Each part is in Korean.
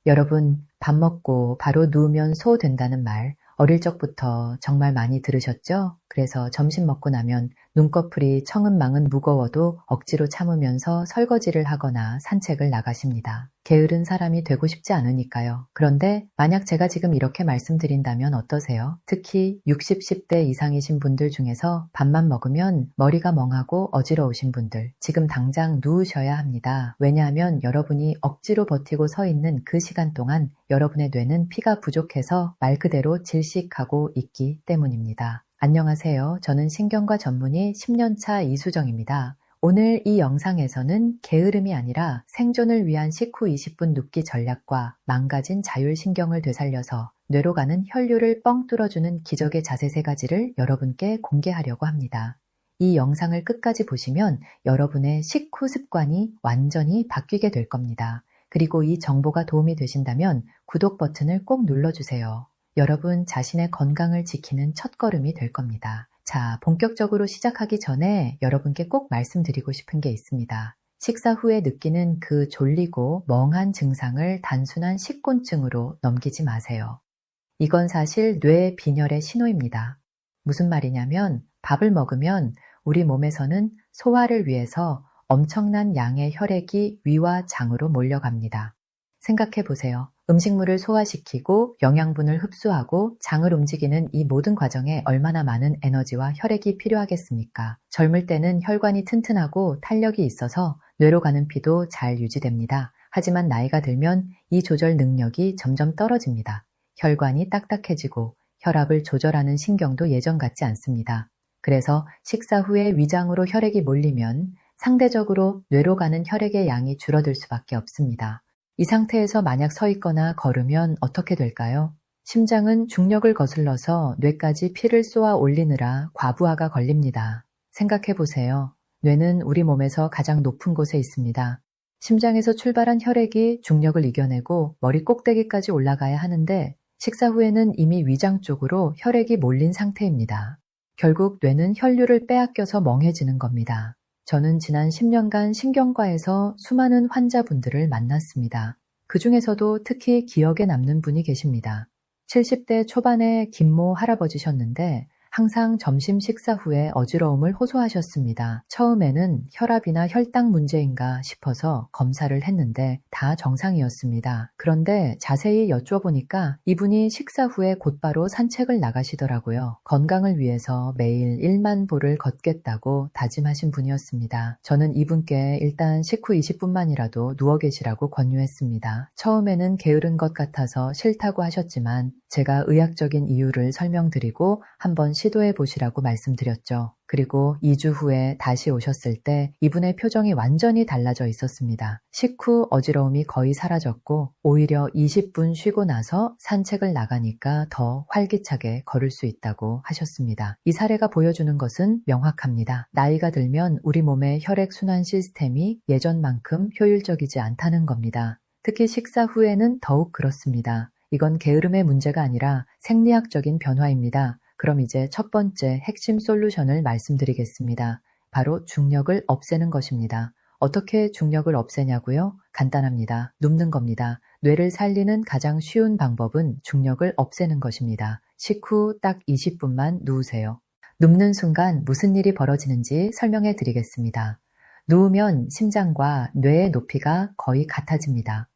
여러분, 밥 먹고 바로 누우면 소 된다는 말 어릴 적부터 정말 많이 들으셨죠? 그래서 점심 먹고 나면 눈꺼풀이 청은망은 무거워도 억지로 참으면서 설거지를 하거나 산책을 나가십니다. 게으른 사람이 되고 싶지 않으니까요. 그런데 만약 제가 지금 이렇게 말씀드린다면 어떠세요? 특히 60, 10대 이상이신 분들 중에서 밥만 먹으면 머리가 멍하고 어지러우신 분들, 지금 당장 누우셔야 합니다. 왜냐하면 여러분이 억지로 버티고 서 있는 그 시간 동안 여러분의 뇌는 피가 부족해서 말 그대로 질식하고 있기 때문입니다. 안녕하세요. 저는 신경과 전문의 10년차 이수정입니다. 오늘 이 영상에서는 게으름이 아니라 생존을 위한 식후 20분 눕기 전략과 망가진 자율신경을 되살려서 뇌로 가는 혈류를 뻥 뚫어주는 기적의 자세 3가지를 여러분께 공개하려고 합니다. 이 영상을 끝까지 보시면 여러분의 식후 습관이 완전히 바뀌게 될 겁니다. 그리고 이 정보가 도움이 되신다면 구독 버튼을 꼭 눌러주세요. 여러분 자신의 건강을 지키는 첫걸음이 될 겁니다. 자, 본격적으로 시작하기 전에 여러분께 꼭 말씀드리고 싶은 게 있습니다. 식사 후에 느끼는 그 졸리고 멍한 증상을 단순한 식곤증으로 넘기지 마세요. 이건 사실 뇌 빈혈의 신호입니다. 무슨 말이냐면 밥을 먹으면 우리 몸에서는 소화를 위해서 엄청난 양의 혈액이 위와 장으로 몰려갑니다. 생각해 보세요. 음식물을 소화시키고 영양분을 흡수하고 장을 움직이는 이 모든 과정에 얼마나 많은 에너지와 혈액이 필요하겠습니까? 젊을 때는 혈관이 튼튼하고 탄력이 있어서 뇌로 가는 피도 잘 유지됩니다. 하지만 나이가 들면 이 조절 능력이 점점 떨어집니다. 혈관이 딱딱해지고 혈압을 조절하는 신경도 예전 같지 않습니다. 그래서 식사 후에 위장으로 혈액이 몰리면 상대적으로 뇌로 가는 혈액의 양이 줄어들 수밖에 없습니다. 이 상태에서 만약 서 있거나 걸으면 어떻게 될까요? 심장은 중력을 거슬러서 뇌까지 피를 쏘아 올리느라 과부하가 걸립니다. 생각해 보세요. 뇌는 우리 몸에서 가장 높은 곳에 있습니다. 심장에서 출발한 혈액이 중력을 이겨내고 머리 꼭대기까지 올라가야 하는데 식사 후에는 이미 위장 쪽으로 혈액이 몰린 상태입니다. 결국 뇌는 혈류를 빼앗겨서 멍해지는 겁니다. 저는 지난 10년간 신경과에서 수많은 환자분들을 만났습니다. 그 중에서도 특히 기억에 남는 분이 계십니다. 70대 초반의 김모 할아버지셨는데 항상 점심 식사 후에 어지러움을 호소하셨습니다. 처음에는 혈압이나 혈당 문제인가 싶어서 검사를 했는데 다 정상이었습니다. 그런데 자세히 여쭤보니까 이분이 식사 후에 곧바로 산책을 나가시더라고요. 건강을 위해서 매일 1만 보를 걷겠다고 다짐하신 분이었습니다. 저는 이분께 일단 식후 20분만이라도 누워 계시라고 권유했습니다. 처음에는 게으른 것 같아서 싫다고 하셨지만 제가 의학적인 이유를 설명드리고 한번 시도해 보시라고 말씀드렸죠. 그리고 2주 후에 다시 오셨을 때 이분의 표정이 완전히 달라져 있었습니다. 식후 어지러움이 거의 사라졌고 오히려 20분 쉬고 나서 산책을 나가니까 더 활기차게 걸을 수 있다고 하셨습니다. 이 사례가 보여주는 것은 명확합니다. 나이가 들면 우리 몸의 혈액순환 시스템이 예전만큼 효율적이지 않다는 겁니다. 특히 식사 후에는 더욱 그렇습니다. 이건 게으름의 문제가 아니라 생리학적인 변화입니다. 그럼 이제 첫 번째 핵심 솔루션을 말씀드리겠습니다. 바로 중력을 없애는 것입니다. 어떻게 중력을 없애냐고요? 간단합니다. 눕는 겁니다. 뇌를 살리는 가장 쉬운 방법은 중력을 없애는 것입니다. 식후 딱 20분만 누우세요. 눕는 순간 무슨 일이 벌어지는지 설명해 드리겠습니다. 누우면 심장과 뇌의 높이가 거의 같아집니다.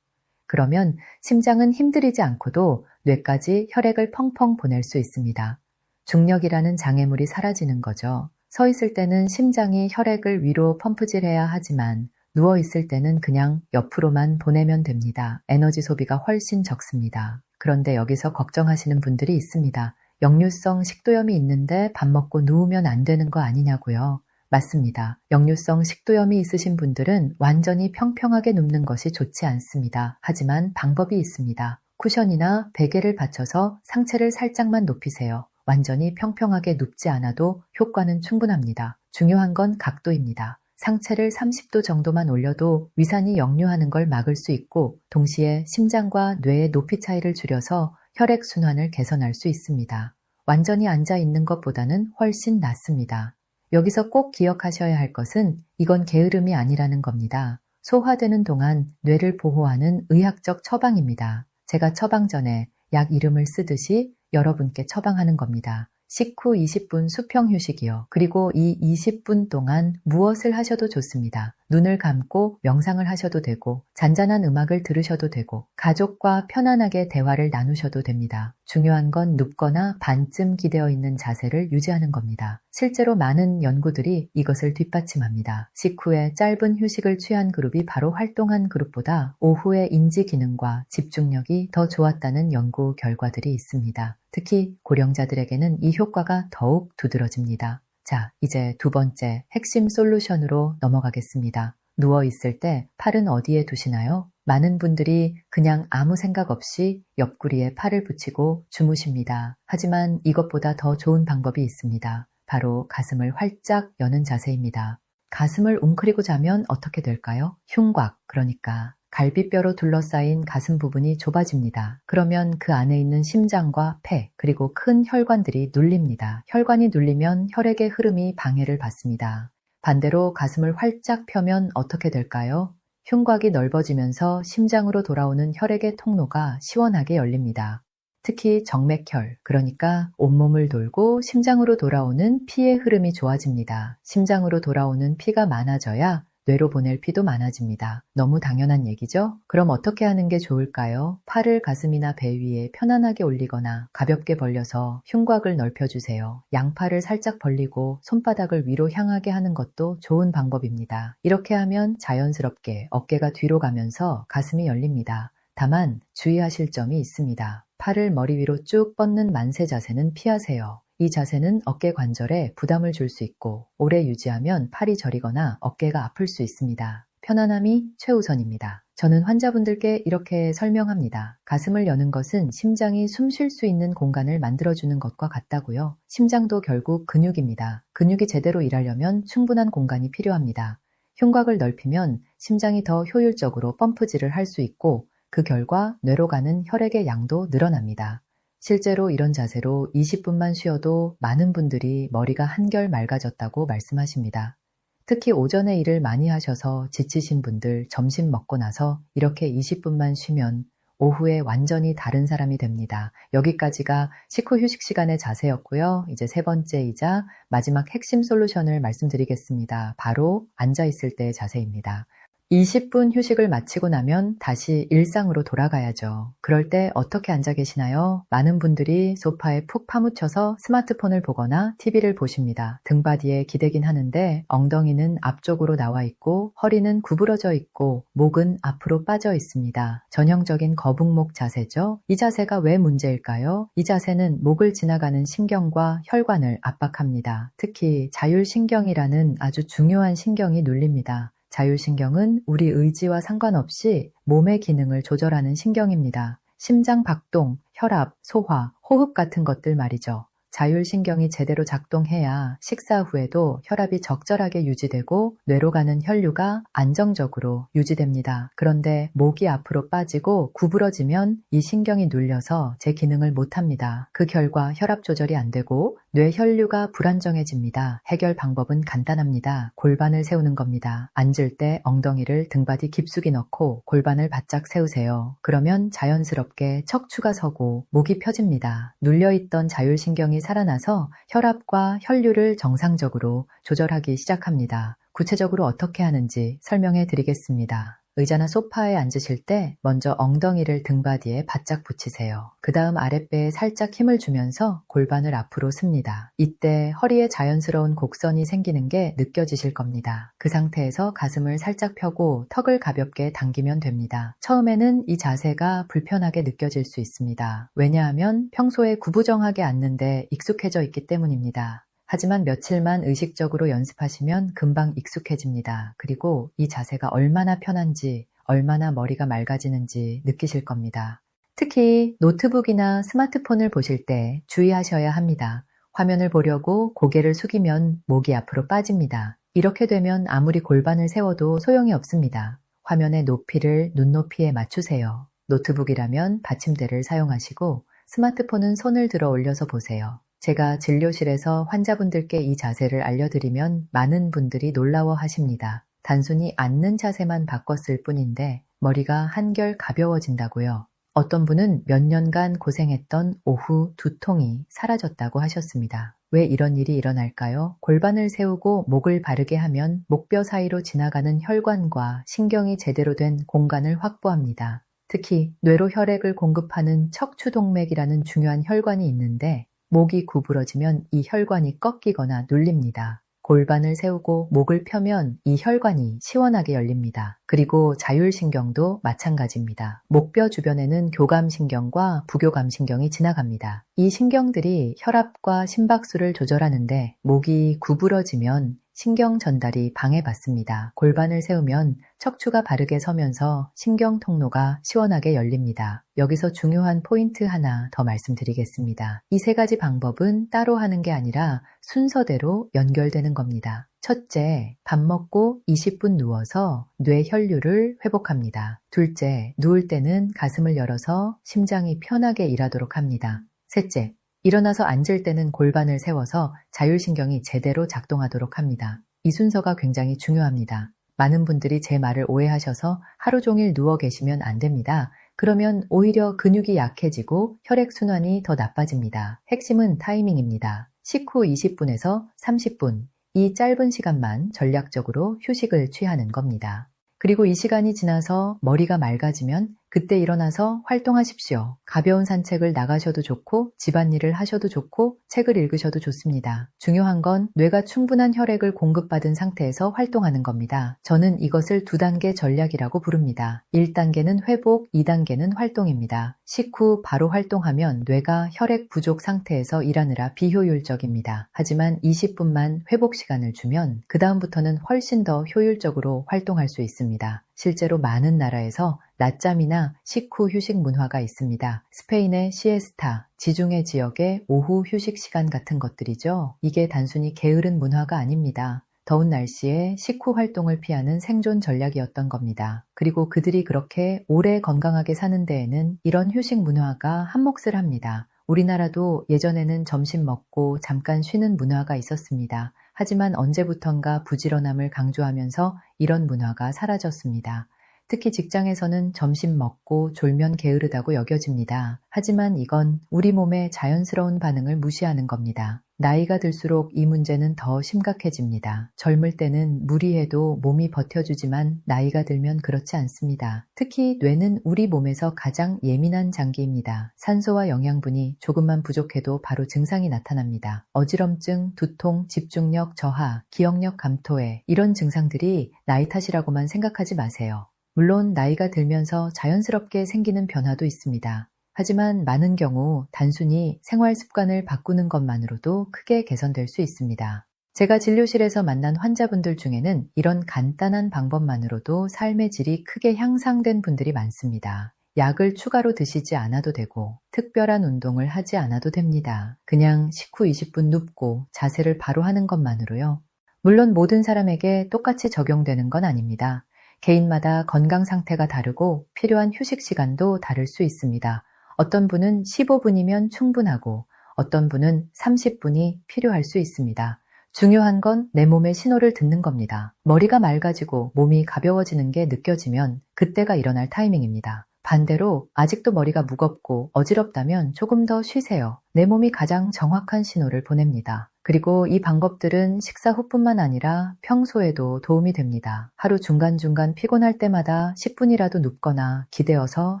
그러면 심장은 힘들이지 않고도 뇌까지 혈액을 펑펑 보낼 수 있습니다. 중력이라는 장애물이 사라지는 거죠. 서 있을 때는 심장이 혈액을 위로 펌프질해야 하지만 누워 있을 때는 그냥 옆으로만 보내면 됩니다. 에너지 소비가 훨씬 적습니다. 그런데 여기서 걱정하시는 분들이 있습니다. 역류성 식도염이 있는데 밥 먹고 누우면 안 되는 거 아니냐고요. 맞습니다. 역류성 식도염이 있으신 분들은 완전히 평평하게 눕는 것이 좋지 않습니다. 하지만 방법이 있습니다. 쿠션이나 베개를 받쳐서 상체를 살짝만 높이세요. 완전히 평평하게 눕지 않아도 효과는 충분합니다. 중요한 건 각도입니다. 상체를 30도 정도만 올려도 위산이 역류하는 걸 막을 수 있고 동시에 심장과 뇌의 높이 차이를 줄여서 혈액순환을 개선할 수 있습니다. 완전히 앉아 있는 것보다는 훨씬 낫습니다. 여기서 꼭 기억하셔야 할 것은 이건 게으름이 아니라는 겁니다. 소화되는 동안 뇌를 보호하는 의학적 처방입니다. 제가 처방 전에 약 이름을 쓰듯이 여러분께 처방하는 겁니다. 식후 20분 수평 휴식이요. 그리고 이 20분 동안 무엇을 하셔도 좋습니다. 눈을 감고 명상을 하셔도 되고 잔잔한 음악을 들으셔도 되고 가족과 편안하게 대화를 나누셔도 됩니다. 중요한 건 눕거나 반쯤 기대어 있는 자세를 유지하는 겁니다. 실제로 많은 연구들이 이것을 뒷받침합니다. 식후에 짧은 휴식을 취한 그룹이 바로 활동한 그룹보다 오후의 인지 기능과 집중력이 더 좋았다는 연구 결과들이 있습니다. 특히 고령자들에게는 이 효과가 더욱 두드러집니다. 자, 이제 두 번째 핵심 솔루션으로 넘어가겠습니다. 누워있을 때 팔은 어디에 두시나요? 많은 분들이 그냥 아무 생각 없이 옆구리에 팔을 붙이고 주무십니다. 하지만 이것보다 더 좋은 방법이 있습니다. 바로 가슴을 활짝 여는 자세입니다. 가슴을 웅크리고 자면 어떻게 될까요? 흉곽, 그러니까 갈비뼈로 둘러싸인 가슴 부분이 좁아집니다. 그러면 그 안에 있는 심장과 폐, 그리고 큰 혈관들이 눌립니다. 혈관이 눌리면 혈액의 흐름이 방해를 받습니다. 반대로 가슴을 활짝 펴면 어떻게 될까요? 흉곽이 넓어지면서 심장으로 돌아오는 혈액의 통로가 시원하게 열립니다. 특히 정맥혈, 그러니까 온몸을 돌고 심장으로 돌아오는 피의 흐름이 좋아집니다. 심장으로 돌아오는 피가 많아져야 뇌로 보낼 피도 많아집니다. 너무 당연한 얘기죠? 그럼 어떻게 하는 게 좋을까요? 팔을 가슴이나 배 위에 편안하게 올리거나 가볍게 벌려서 흉곽을 넓혀주세요. 양팔을 살짝 벌리고 손바닥을 위로 향하게 하는 것도 좋은 방법입니다. 이렇게 하면 자연스럽게 어깨가 뒤로 가면서 가슴이 열립니다. 다만 주의하실 점이 있습니다. 팔을 머리 위로 쭉 뻗는 만세 자세는 피하세요. 이 자세는 어깨 관절에 부담을 줄 수 있고 오래 유지하면 팔이 저리거나 어깨가 아플 수 있습니다. 편안함이 최우선입니다. 저는 환자분들께 이렇게 설명합니다. 가슴을 여는 것은 심장이 숨 쉴 수 있는 공간을 만들어주는 것과 같다고요. 심장도 결국 근육입니다. 근육이 제대로 일하려면 충분한 공간이 필요합니다. 흉곽을 넓히면 심장이 더 효율적으로 펌프질을 할 수 있고 그 결과 뇌로 가는 혈액의 양도 늘어납니다. 실제로 이런 자세로 20분만 쉬어도 많은 분들이 머리가 한결 맑아졌다고 말씀하십니다. 특히 오전에 일을 많이 하셔서 지치신 분들 점심 먹고 나서 이렇게 20분만 쉬면 오후에 완전히 다른 사람이 됩니다. 여기까지가 식후 휴식 시간의 자세였고요. 이제 세 번째이자 마지막 핵심 솔루션을 말씀드리겠습니다. 바로 앉아있을 때의 자세입니다. 20분 휴식을 마치고 나면 다시 일상으로 돌아가야죠. 그럴 때 어떻게 앉아 계시나요? 많은 분들이 소파에 푹 파묻혀서 스마트폰을 보거나 TV를 보십니다. 등받이에 기대긴 하는데 엉덩이는 앞쪽으로 나와 있고 허리는 구부러져 있고 목은 앞으로 빠져 있습니다. 전형적인 거북목 자세죠. 이 자세가 왜 문제일까요? 이 자세는 목을 지나가는 신경과 혈관을 압박합니다. 특히 자율신경이라는 아주 중요한 신경이 눌립니다. 자율신경은 우리 의지와 상관없이 몸의 기능을 조절하는 신경입니다. 심장 박동, 혈압, 소화, 호흡 같은 것들 말이죠. 자율신경이 제대로 작동해야 식사 후에도 혈압이 적절하게 유지되고 뇌로 가는 혈류가 안정적으로 유지됩니다. 그런데 목이 앞으로 빠지고 구부러지면 이 신경이 눌려서 제 기능을 못합니다. 그 결과 혈압 조절이 안 되고 뇌 혈류가 불안정해집니다. 해결 방법은 간단합니다. 골반을 세우는 겁니다. 앉을 때 엉덩이를 등받이 깊숙이 넣고 골반을 바짝 세우세요. 그러면 자연스럽게 척추가 서고 목이 펴집니다. 눌려있던 자율신경이 살아나서 혈압과 혈류를 정상적으로 조절하기 시작합니다. 구체적으로 어떻게 하는지 설명해 드리겠습니다. 의자나 소파에 앉으실 때 먼저 엉덩이를 등받이에 바짝 붙이세요. 그 다음 아랫배에 살짝 힘을 주면서 골반을 앞으로 씁니다. 이때 허리에 자연스러운 곡선이 생기는 게 느껴지실 겁니다. 그 상태에서 가슴을 살짝 펴고 턱을 가볍게 당기면 됩니다. 처음에는 이 자세가 불편하게 느껴질 수 있습니다. 왜냐하면 평소에 구부정하게 앉는데 익숙해져 있기 때문입니다. 하지만 며칠만 의식적으로 연습하시면 금방 익숙해집니다. 그리고 이 자세가 얼마나 편한지, 얼마나 머리가 맑아지는지 느끼실 겁니다. 특히 노트북이나 스마트폰을 보실 때 주의하셔야 합니다. 화면을 보려고 고개를 숙이면 목이 앞으로 빠집니다. 이렇게 되면 아무리 골반을 세워도 소용이 없습니다. 화면의 높이를 눈높이에 맞추세요. 노트북이라면 받침대를 사용하시고 스마트폰은 손을 들어 올려서 보세요. 제가 진료실에서 환자분들께 이 자세를 알려드리면 많은 분들이 놀라워 하십니다. 단순히 앉는 자세만 바꿨을 뿐인데 머리가 한결 가벼워진다고요. 어떤 분은 몇 년간 고생했던 오후 두통이 사라졌다고 하셨습니다. 왜 이런 일이 일어날까요? 골반을 세우고 목을 바르게 하면 목뼈 사이로 지나가는 혈관과 신경이 제대로 된 공간을 확보합니다. 특히 뇌로 혈액을 공급하는 척추동맥이라는 중요한 혈관이 있는데 목이 구부러지면 이 혈관이 꺾이거나 눌립니다. 골반을 세우고 목을 펴면 이 혈관이 시원하게 열립니다. 그리고 자율신경도 마찬가지입니다. 목뼈 주변에는 교감신경과 부교감신경이 지나갑니다. 이 신경들이 혈압과 심박수를 조절하는데 목이 구부러지면 신경 전달이 방해받습니다. 골반을 세우면 척추가 바르게 서면서 신경 통로가 시원하게 열립니다. 여기서 중요한 포인트 하나 더 말씀드리겠습니다. 이 세 가지 방법은 따로 하는 게 아니라 순서대로 연결되는 겁니다. 첫째, 밥 먹고 20분 누워서 뇌 혈류를 회복합니다. 둘째, 누울 때는 가슴을 열어서 심장이 편하게 일하도록 합니다. 셋째, 일어나서 앉을 때는 골반을 세워서 자율신경이 제대로 작동하도록 합니다. 이 순서가 굉장히 중요합니다. 많은 분들이 제 말을 오해하셔서 하루 종일 누워 계시면 안 됩니다. 그러면 오히려 근육이 약해지고 혈액순환이 더 나빠집니다. 핵심은 타이밍입니다. 식후 20분에서 30분, 이 짧은 시간만 전략적으로 휴식을 취하는 겁니다. 그리고 이 시간이 지나서 머리가 맑아지면 그때 일어나서 활동하십시오. 가벼운 산책을 나가셔도 좋고 집안일을 하셔도 좋고 책을 읽으셔도 좋습니다. 중요한 건 뇌가 충분한 혈액을 공급받은 상태에서 활동하는 겁니다. 저는 이것을 2단계 전략이라고 부릅니다. 1단계는 회복, 2단계는 활동입니다. 식후 바로 활동하면 뇌가 혈액 부족 상태에서 일하느라 비효율적입니다. 하지만 20분만 회복 시간을 주면 그 다음부터는 훨씬 더 효율적으로 활동할 수 있습니다. 실제로 많은 나라에서 낮잠이나 식후 휴식 문화가 있습니다. 스페인의 시에스타, 지중해 지역의 오후 휴식 시간 같은 것들이죠. 이게 단순히 게으른 문화가 아닙니다. 더운 날씨에 식후 활동을 피하는 생존 전략이었던 겁니다. 그리고 그들이 그렇게 오래 건강하게 사는 데에는 이런 휴식 문화가 한몫을 합니다. 우리나라도 예전에는 점심 먹고 잠깐 쉬는 문화가 있었습니다. 하지만 언제부턴가 부지런함을 강조하면서 이런 문화가 사라졌습니다. 특히 직장에서는 점심 먹고 졸면 게으르다고 여겨집니다. 하지만 이건 우리 몸의 자연스러운 반응을 무시하는 겁니다. 나이가 들수록 이 문제는 더 심각해집니다. 젊을 때는 무리해도 몸이 버텨주지만 나이가 들면 그렇지 않습니다. 특히 뇌는 우리 몸에서 가장 예민한 장기입니다. 산소와 영양분이 조금만 부족해도 바로 증상이 나타납니다. 어지럼증, 두통, 집중력 저하, 기억력 감토해 이런 증상들이 나이 탓이라고만 생각하지 마세요. 물론 나이가 들면서 자연스럽게 생기는 변화도 있습니다. 하지만 많은 경우 단순히 생활 습관을 바꾸는 것만으로도 크게 개선될 수 있습니다. 제가 진료실에서 만난 환자분들 중에는 이런 간단한 방법만으로도 삶의 질이 크게 향상된 분들이 많습니다. 약을 추가로 드시지 않아도 되고 특별한 운동을 하지 않아도 됩니다. 그냥 식후 20분 눕고 자세를 바로 하는 것만으로요. 물론 모든 사람에게 똑같이 적용되는 건 아닙니다. 개인마다 건강 상태가 다르고 필요한 휴식 시간도 다를 수 있습니다. 어떤 분은 15분이면 충분하고 어떤 분은 30분이 필요할 수 있습니다. 중요한 건 내 몸의 신호를 듣는 겁니다. 머리가 맑아지고 몸이 가벼워지는 게 느껴지면 그때가 일어날 타이밍입니다. 반대로 아직도 머리가 무겁고 어지럽다면 조금 더 쉬세요. 내 몸이 가장 정확한 신호를 보냅니다. 그리고 이 방법들은 식사 후뿐만 아니라 평소에도 도움이 됩니다. 하루 중간중간 피곤할 때마다 10분이라도 눕거나 기대어서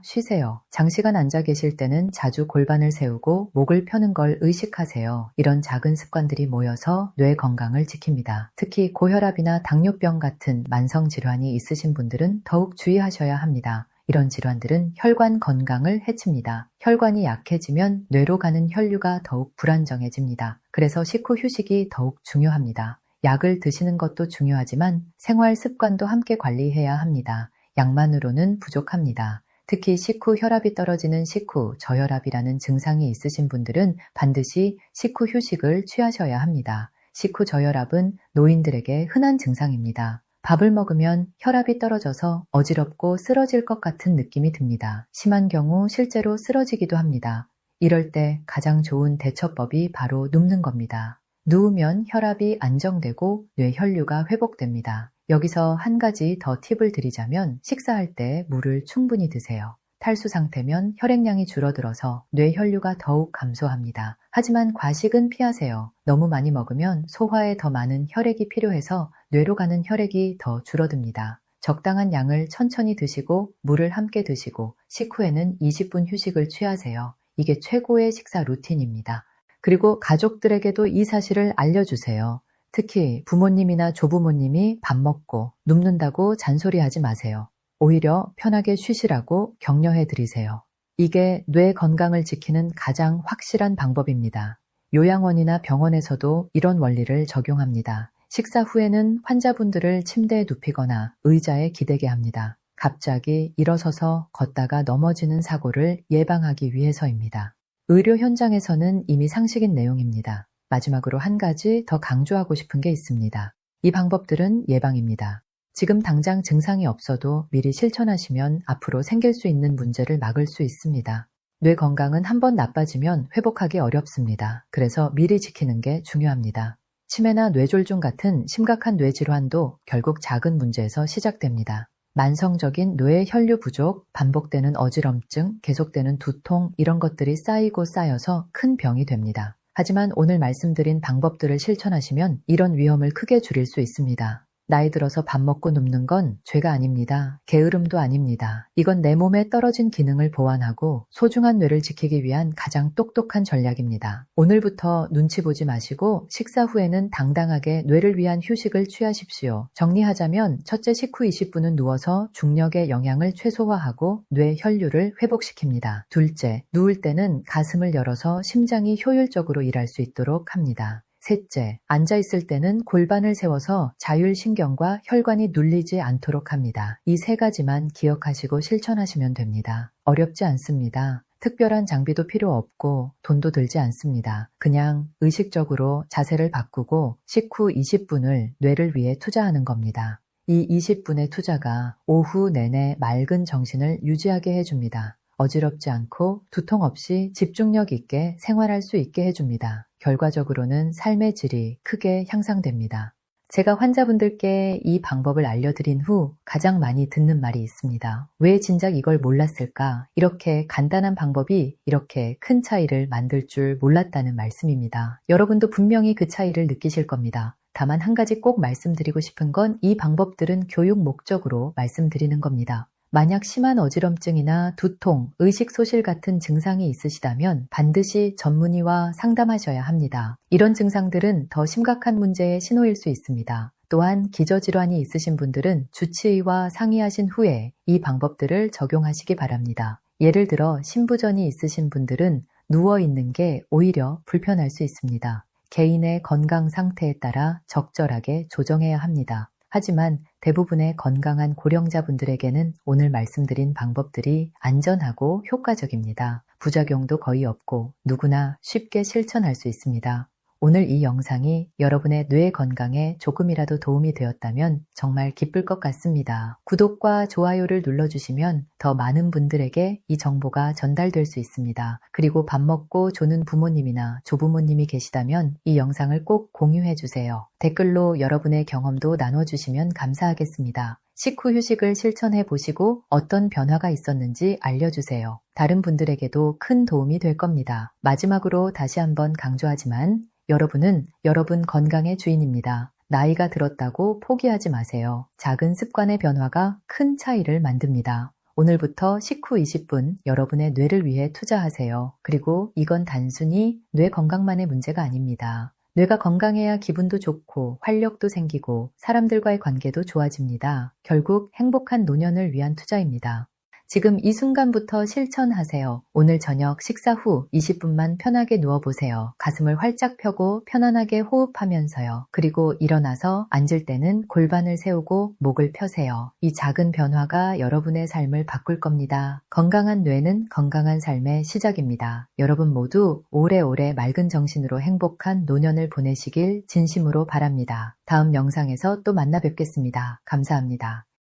쉬세요. 장시간 앉아 계실 때는 자주 골반을 세우고 목을 펴는 걸 의식하세요. 이런 작은 습관들이 모여서 뇌 건강을 지킵니다. 특히 고혈압이나 당뇨병 같은 만성 질환이 있으신 분들은 더욱 주의하셔야 합니다. 이런 질환들은 혈관 건강을 해칩니다. 혈관이 약해지면 뇌로 가는 혈류가 더욱 불안정해집니다. 그래서 식후 휴식이 더욱 중요합니다. 약을 드시는 것도 중요하지만 생활 습관도 함께 관리해야 합니다. 약만으로는 부족합니다. 특히 식후 혈압이 떨어지는 식후 저혈압이라는 증상이 있으신 분들은 반드시 식후 휴식을 취하셔야 합니다. 식후 저혈압은 노인들에게 흔한 증상입니다. 밥을 먹으면 혈압이 떨어져서 어지럽고 쓰러질 것 같은 느낌이 듭니다. 심한 경우 실제로 쓰러지기도 합니다. 이럴 때 가장 좋은 대처법이 바로 눕는 겁니다. 누우면 혈압이 안정되고 뇌 혈류가 회복됩니다. 여기서 한 가지 더 팁을 드리자면 식사할 때 물을 충분히 드세요. 탈수 상태면 혈액량이 줄어들어서 뇌 혈류가 더욱 감소합니다. 하지만 과식은 피하세요. 너무 많이 먹으면 소화에 더 많은 혈액이 필요해서 뇌로 가는 혈액이 더 줄어듭니다. 적당한 양을 천천히 드시고 물을 함께 드시고 식후에는 20분 휴식을 취하세요. 이게 최고의 식사 루틴입니다. 그리고 가족들에게도 이 사실을 알려주세요. 특히 부모님이나 조부모님이 밥 먹고 눕는다고 잔소리하지 마세요. 오히려 편하게 쉬시라고 격려해 드리세요. 이게 뇌 건강을 지키는 가장 확실한 방법입니다. 요양원이나 병원에서도 이런 원리를 적용합니다. 식사 후에는 환자분들을 침대에 눕히거나 의자에 기대게 합니다. 갑자기 일어서서 걷다가 넘어지는 사고를 예방하기 위해서입니다. 의료 현장에서는 이미 상식인 내용입니다. 마지막으로 한 가지 더 강조하고 싶은 게 있습니다. 이 방법들은 예방입니다. 지금 당장 증상이 없어도 미리 실천하시면 앞으로 생길 수 있는 문제를 막을 수 있습니다. 뇌 건강은 한번 나빠지면 회복하기 어렵습니다. 그래서 미리 지키는 게 중요합니다. 치매나 뇌졸중 같은 심각한 뇌질환도 결국 작은 문제에서 시작됩니다. 만성적인 뇌 혈류 부족, 반복되는 어지럼증, 계속되는 두통 이런 것들이 쌓이고 쌓여서 큰 병이 됩니다. 하지만 오늘 말씀드린 방법들을 실천하시면 이런 위험을 크게 줄일 수 있습니다. 나이 들어서 밥 먹고 눕는 건 죄가 아닙니다. 게으름도 아닙니다. 이건 내 몸에 떨어진 기능을 보완하고 소중한 뇌를 지키기 위한 가장 똑똑한 전략입니다. 오늘부터 눈치 보지 마시고 식사 후에는 당당하게 뇌를 위한 휴식을 취하십시오. 정리하자면 첫째, 식후 20분은 누워서 중력의 영향을 최소화하고 뇌 혈류를 회복시킵니다. 둘째, 누울 때는 가슴을 열어서 심장이 효율적으로 일할 수 있도록 합니다. 셋째, 앉아있을 때는 골반을 세워서 자율신경과 혈관이 눌리지 않도록 합니다. 이 세 가지만 기억하시고 실천하시면 됩니다. 어렵지 않습니다. 특별한 장비도 필요 없고 돈도 들지 않습니다. 그냥 의식적으로 자세를 바꾸고 식후 20분을 뇌를 위해 투자하는 겁니다. 이 20분의 투자가 오후 내내 맑은 정신을 유지하게 해줍니다. 어지럽지 않고 두통 없이 집중력 있게 생활할 수 있게 해줍니다. 결과적으로는 삶의 질이 크게 향상됩니다. 제가 환자분들께 이 방법을 알려드린 후 가장 많이 듣는 말이 있습니다. 왜 진작 이걸 몰랐을까? 이렇게 간단한 방법이 이렇게 큰 차이를 만들 줄 몰랐다는 말씀입니다. 여러분도 분명히 그 차이를 느끼실 겁니다. 다만 한 가지 꼭 말씀드리고 싶은 건 이 방법들은 교육 목적으로 말씀드리는 겁니다. 만약 심한 어지럼증이나 두통, 의식소실 같은 증상이 있으시다면 반드시 전문의와 상담하셔야 합니다. 이런 증상들은 더 심각한 문제의 신호일 수 있습니다. 또한 기저질환이 있으신 분들은 주치의와 상의하신 후에 이 방법들을 적용하시기 바랍니다. 예를 들어 신부전이 있으신 분들은 누워있는 게 오히려 불편할 수 있습니다. 개인의 건강 상태에 따라 적절하게 조정해야 합니다. 하지만 대부분의 건강한 고령자분들에게는 오늘 말씀드린 방법들이 안전하고 효과적입니다. 부작용도 거의 없고 누구나 쉽게 실천할 수 있습니다. 오늘 이 영상이 여러분의 뇌 건강에 조금이라도 도움이 되었다면 정말 기쁠 것 같습니다. 구독과 좋아요를 눌러주시면 더 많은 분들에게 이 정보가 전달될 수 있습니다. 그리고 밥 먹고 조는 부모님이나 조부모님이 계시다면 이 영상을 꼭 공유해주세요. 댓글로 여러분의 경험도 나눠주시면 감사하겠습니다. 식후 휴식을 실천해 보시고 어떤 변화가 있었는지 알려주세요. 다른 분들에게도 큰 도움이 될 겁니다. 마지막으로 다시 한번 강조하지만 여러분은 여러분 건강의 주인입니다. 나이가 들었다고 포기하지 마세요. 작은 습관의 변화가 큰 차이를 만듭니다. 오늘부터 식후 20분 여러분의 뇌를 위해 투자하세요. 그리고 이건 단순히 뇌 건강만의 문제가 아닙니다. 뇌가 건강해야 기분도 좋고 활력도 생기고 사람들과의 관계도 좋아집니다. 결국 행복한 노년을 위한 투자입니다. 지금 이 순간부터 실천하세요. 오늘 저녁 식사 후 20분만 편하게 누워보세요. 가슴을 활짝 펴고 편안하게 호흡하면서요. 그리고 일어나서 앉을 때는 골반을 세우고 목을 펴세요. 이 작은 변화가 여러분의 삶을 바꿀 겁니다. 건강한 뇌는 건강한 삶의 시작입니다. 여러분 모두 오래오래 맑은 정신으로 행복한 노년을 보내시길 진심으로 바랍니다. 다음 영상에서 또 만나 뵙겠습니다. 감사합니다.